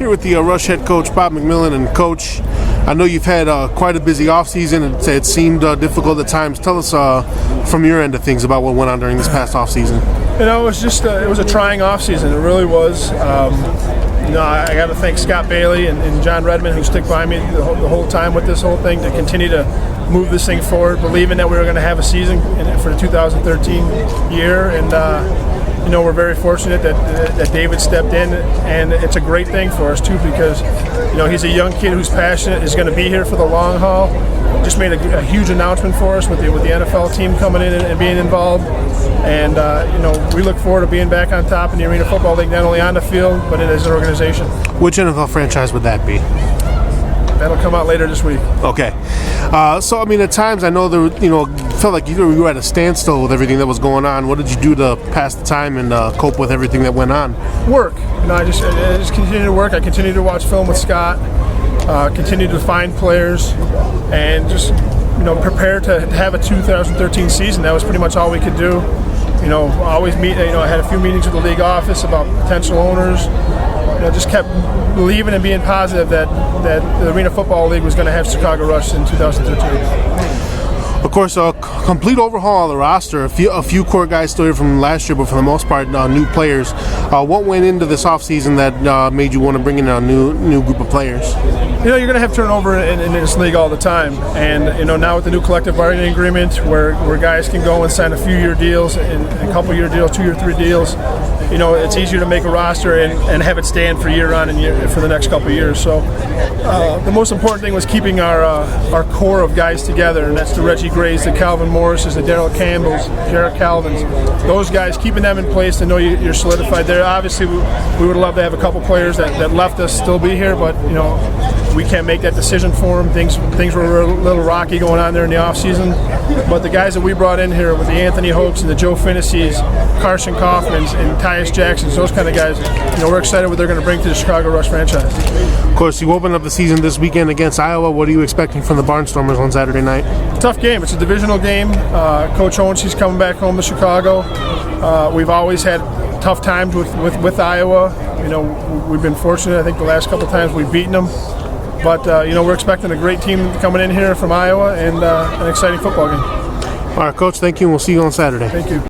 here with the Rush head coach, Bob McMillen. And Coach, I know you've had quite a busy offseason. It seemed difficult at times. Tell us from your end of things about what went on during this past offseason. You know, it was just it was a trying offseason. It really was. I got to thank Scott Bailey and John Redmond, who stuck by me the whole time with this whole thing to continue to move this thing forward, believing that we were going to have a season for the 2013 year. And we're very fortunate that David stepped in, and it's a great thing for us too, because he's a young kid who's passionate, is going to be here for the long haul. Just made a huge announcement for us with the NFL team coming in and being involved, and we look forward to being back on top in the Arena Football League, not only on the field but as an organization. Which NFL franchise would that be? That'll come out later this week. Okay. So I mean, at times I know there, felt like you were at a standstill with everything that was going on. What did you do to pass the time and cope with everything that went on? Work. I just continue to work. I continue to watch film with Scott. Continue to find players, and just prepare to have a 2013 season. That was pretty much all we could do. Always meet. I had a few meetings with the league office about potential owners. Just kept believing and being positive that the Arena Football League was going to have Chicago Rush in 2013. Of course, a complete overhaul of the roster. A few core guys still here from last year, but for the most part, new players. What went into this offseason that made you want to bring in a new group of players? You're going to have turnover in this league all the time, and now with the new collective bargaining agreement, where guys can go and sign a few-year deals and a couple-year deals, 2 or 3 deals. It's easier to make a roster and have it stand for year on and year for the next couple of years. So the most important thing was keeping our core of guys together, and that's the Reggie Grays, the Calvin Morrises, the Daryl Campbells, Jarrett Calvins. Those guys, keeping them in place to know you're solidified there. Obviously, we would love to have a couple players that left us still be here, but we can't make that decision for them. Things were a little rocky going on there in the offseason. But the guys that we brought in here with the Anthony Hopes and the Joe Finnessees, Carson Kaufmans, and Tyus Jacksons, those kind of guys, we're excited what they're going to bring to the Chicago Rush franchise. Of course, you open up the season this weekend against Iowa. What are you expecting from the Barnstormers on Saturday night? Tough game. It's a divisional game. Coach Owens, he's coming back home to Chicago. We've always had tough times with Iowa. We've been fortunate. I think the last couple times we've beaten them. But, we're expecting a great team coming in here from Iowa, and an exciting football game. All right, Coach, thank you, and we'll see you on Saturday. Thank you.